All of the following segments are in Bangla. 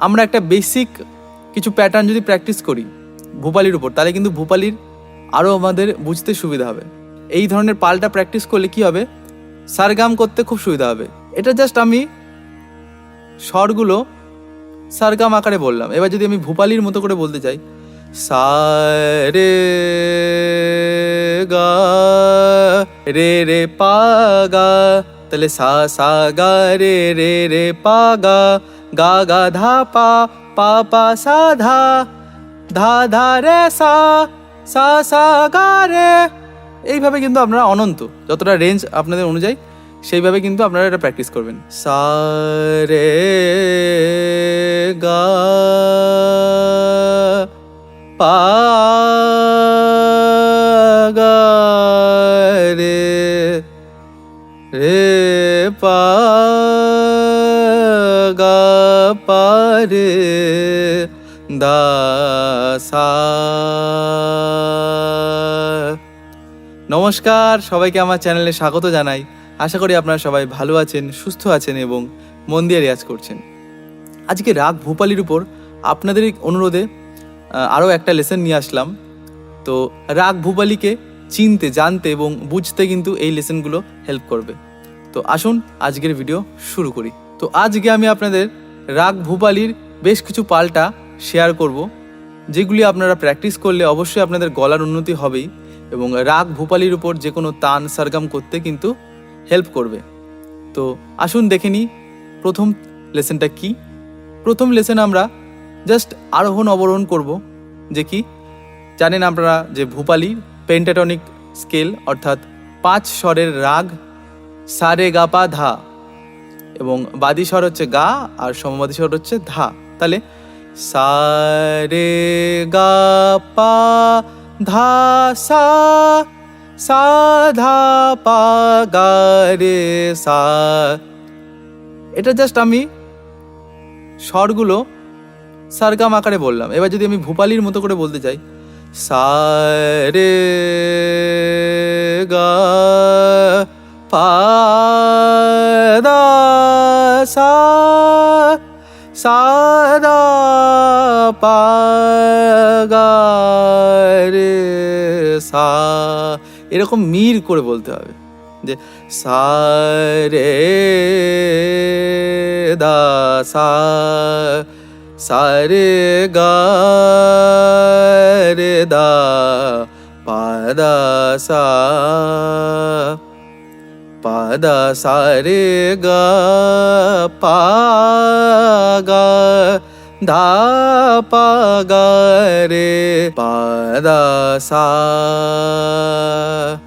আমরা একটা বেসিক কিছু প্যাটার্ন যদি প্র্যাকটিস করি ভূপালির উপর, তাহলে কিন্তু ভূপালির আরও আমাদের বুঝতে সুবিধা হবে। এই ধরনের পালটা প্র্যাকটিস করলে কি হবে, সারগাম করতে খুব সুবিধা হবে। এটা জাস্ট আমি স্বরগুলো সারগাম আকারে বললাম। এবার যদি আমি ভূপালির মতো করে বলতে চাই, সা রে গা রে রে পা গা, তাহলে সা সা গা রে রে রে পা গা, গা গা ধা পা, পা পা সা ধা, ধা ধা রে সা, সা সা গা রে। এইভাবে কিন্তু আপনারা অনন্ত যতটা রেঞ্জ আপনাদের অনুযায়ী সেইভাবে কিন্তু আপনারা এটা প্র্যাকটিস করবেন। সা রে গা পা গা রে রে পা গা পা রে দা সা। নমস্কার, সবাইকে আমার চ্যানেলে স্বাগত জানাই। আশা করি আপনারা সবাই ভালো আছেন, সুস্থ আছেন এবং মন দিয়ে রেয়াজ করছেন। আজকে রাগ ভূপালির উপর আপনাদের অনুরোধে আরও একটা লেসন নিয়ে আসলাম। তো রাগ ভূপালিকে চিনতে, জানতে এবং বুঝতে কিন্তু এই লেসনগুলো হেল্প করবে। তো আসুন আজকের ভিডিও শুরু করি। তো আজকে আমি আপনাদের রাগ ভূপালির বেশ কিছু পাল্টা শেয়ার করব, যেগুলি আপনারা প্র্যাকটিস করলে অবশ্যই আপনাদের গলার উন্নতি হবেই এবং রাগ ভূপালির উপর যে কোনো তান সারগাম করতে কিন্তু হেল্প করবে। তো আসুন দেখে নিই প্রথম লেসনটা কি। প্রথম লেসন আমরা জাস্ট আরোহণ অবরোহণ করব। যে কি জানেন আপনারা যে ভূপালি পেন্টাটনিক স্কেল, অর্থাৎ 5 স্বরের রাগ সা রে গা পা ধা, এবং বাদী স্বর হচ্ছে গা আর সমবাদী স্বর হচ্ছে ধা। তাহলে সা রে গা পা ধা সা, সা ধা পা গা রে সা। এটা জাস্ট আমি স্বরগুলো সারগাম আকারে বললাম। এবার যদি আমি ভূপালির মতো করে বলতে চাই, সা রে গা পা দা সা, সা দা পা গা রে সা। এরকম মির করে বলতে হবে যে সা রে দা সা, সা রে গা রে দা পা দা সা, পা দা সা রে গা পা গা ধা পা গা রে পা দা সা।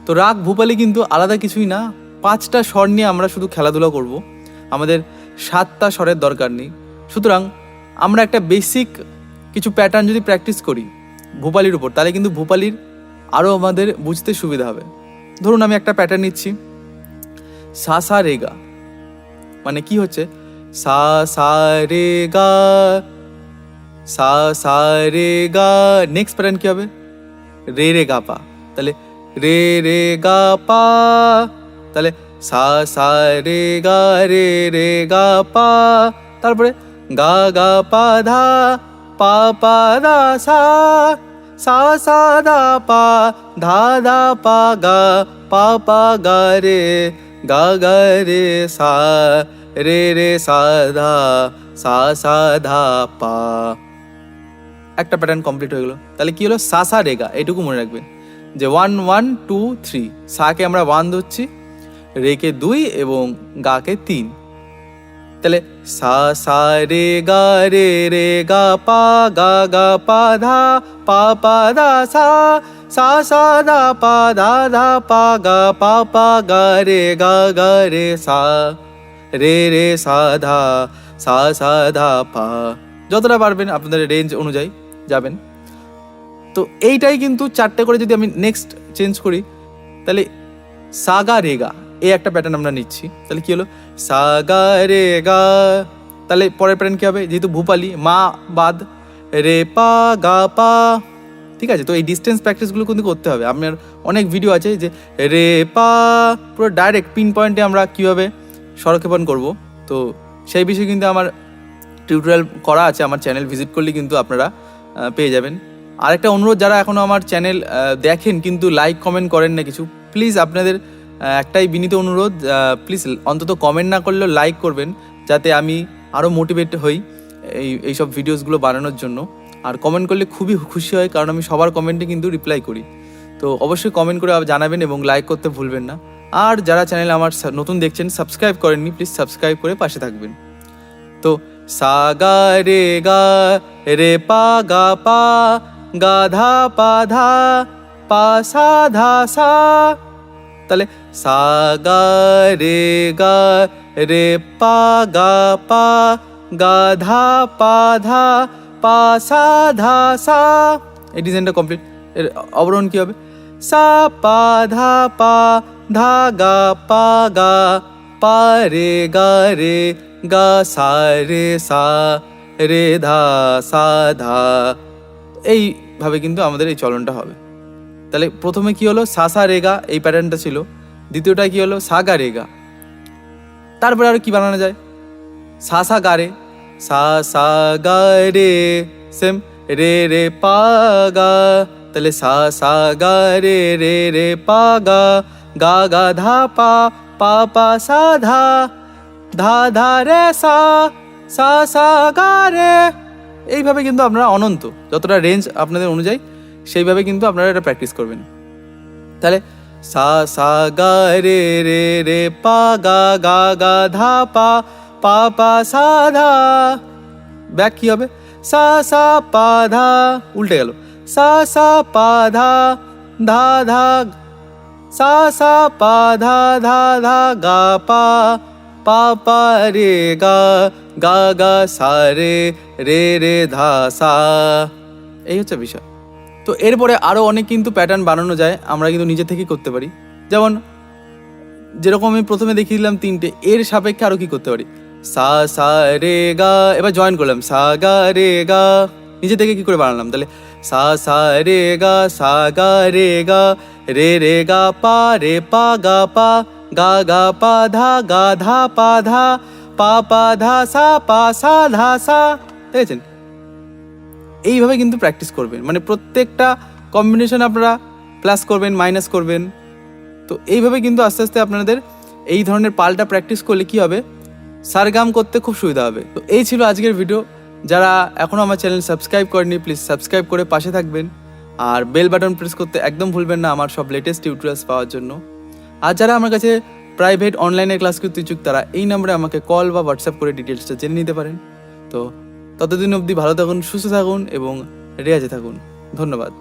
তো রাগ ভূপালি কিন্তু আলাদা কিছুই না, 5টা স্বর নিয়ে আমরা শুধু খেলাধুলা করব। আমাদের 7টা স্বরের দরকার নেই। সুতরাং আমরা একটা বেসিক কিছু প্যাটার্ন যদি প্র্যাকটিস করি ভূপালির উপর, তাহলে কিন্তু ভূপালির আরও আমাদের বুঝতে সুবিধা হবে। ধরুন আমি একটা প্যাটার্ন নিচ্ছি, সা সা রে গা, মানে কি হচ্ছে সা সা রে গা, সা সা রে গা। নেক্সট প্যাটার্ন কি হবে, রে রে গা পা, তাহলে রে রে গা পা, তাহলে সা সা রে গা রে রে গা পা, তারপরে গা গা পা ধা পা পা দা সা, সা সা দা পা ধা দা পা গা পা পা গা রে গা গা রে সা, রে রে সা ধা সা সা ধা পা। একটা প্যাটার্ন কমপ্লিট হয়ে গেল। তাহলে কি হলো, সা সা রে গা। এইটুকু মনে রাখবেন যে 1 1 2 3, সাকে আমরা 1 ধরছি, রেকে 2 এবং গাকে 3। তাহলে সা সা রে গা রে রে গা পা গা গা পা ধা পা পা দা সা, সা সা দা পা ধা ধা পা গা পা পা গা রে সা, রে রে সা ধা সা সা ধা পা। যতটা পারবেন আপনাদের রেঞ্জ অনুযায়ী যাবেন। তো এইটাই কিন্তু 4টে করে যদি আমি নেক্সট চেঞ্জ করি, তাহলে সা গা রে গা, এই একটা প্যাটার্ন আমরা নিচ্ছি। তাহলে কি হলো, সা গা রে গা। তাহলে পরের প্যাটার্ন কি হবে, যেহেতু ভূপালি মা বাদ রে পা গা পা, ঠিক আছে। তো এই ডিস্টেন্স প্র্যাকটিসগুলো কিন্তু করতে হবে। আপনার অনেক ভিডিও আছে যে রে পা পুরো ডাইরেক্ট পিন পয়েন্টে আমরা কীভাবে স্বরক্ষেপণ করব, তো সেই বিষয়ে কিন্তু আমার টিউটোরিয়াল করা আছে, আমার চ্যানেল ভিজিট করলে কিন্তু আপনারা পেয়ে যাবেন। আরেকটা অনুরোধ, যারা এখনও আমার চ্যানেল দেখেন কিন্তু লাইক কমেন্ট করেন না কিছু, প্লিজ আপনাদের একটাই বিনীত অনুরোধ, প্লিজ অন্তত কমেন্ট না করলেও লাইক করবেন, যাতে আমি আরও মোটিভেট হই এইসব ভিডিওসগুলো বানানোর জন্য। আর কমেন্ট করলে খুবই খুশি হয়, কারণ আমি সবার কমেন্টে কিন্তু রিপ্লাই করি। তো অবশ্যই কমেন্ট করে জানাবেন এবং লাইক করতে ভুলবেন না। আর যারা চ্যানেল আমার নতুন দেখছেন, সাবস্ক্রাইব করেননি, প্লিজ সাবস্ক্রাইব করে পাশে থাকবেন। তো সা গা রে পা গা পা, গা ধা পা সা ধা সা। তাহলে সা গা রে পা গা পা, গা ধা পা সা ধা সা। এই ডিজাইনটা কমপ্লিট। এর অবরোহণ কী হবে? সা পা ধা গা পা রে গা সা রে ধা সা ধা। এইভাবে কিন্তু আমাদের এই চলনটা হবে। তাহলে প্রথমে কি হলো? সা রেগা, এই প্যাটার্নটা ছিল। দ্বিতীয়টা কি হলো? সা গা রেগা। তারপরে আর কি বানানো যায়? সা গা রে, সা গা রে, সেম রে পা গা। তাহলে সা গা রে পা গা, গা ধা পা সা ধা রে সা গা রে। এইভাবে কিন্তু আপনারা অনন্ত, যতটা রেঞ্জ আপনাদের অনুযায়ী সেইভাবে কিন্তু আপনারা এটা প্র্যাকটিস করবেন। তাহলে সা গা রে পা গা ধা পা সা ধা। ব্যাক কি হবে? সা পা ধা, উল্টে গেল। সা পা ধা ধা, সা পা ধা গা পা রে গা সা রে ধা সা। এই হচ্ছে বিষয়। তো এরপরে আরও অনেক কিন্তু প্যাটার্ন বানানো যায়, আমরা কিন্তু নিজে থেকেই করতে পারি। যেরকম আমি প্রথমে দেখিয়ে দিলাম তিনটে, এর সাপেক্ষে আরও কি করতে পারি? সা রে গা, এবার জয়েন করলাম সা গা রে গা, নিজে থেকে কি করে বানালাম? তাহলে সা রে গা রে গা পা গা পা ধা পা ধা সা ধা সা। দেখেছেন? এইভাবে কিন্তু প্র্যাকটিস করবেন, মানে প্রত্যেকটা কম্বিনেশন আপনারা প্লাস করবেন, মাইনাস করবেন। তো এইভাবে কিন্তু আস্তে আস্তে আপনাদের এই ধরনের পাল্টা প্র্যাকটিস করলে কি হবে? সারগাম করতে খুব সুবিধা হবে। তো এই ছিল আজকের ভিডিও। যারা এখনও আমার চ্যানেল সাবস্ক্রাইব করেনি, প্লিজ সাবস্ক্রাইব করে পাশে থাকবেন। আর বেল বাটন প্রেস করতে একদম ভুলবেন না আমার সব লেটেস্ট টিউটোরিয়ালস পাওয়ার জন্য। আর যারা আমার কাছে প্রাইভেট অনলাইনে ক্লাস করতে ইচ্ছুক, তারা এই নম্বরে আমাকে কল বা হোয়াটসঅ্যাপ করে ডিটেলসটা জেনে নিতে পারেন। তো ততদিন অবধি ভালো থাকুন, সুস্থ থাকুন এবং রেয়াজে থাকুন। ধন্যবাদ।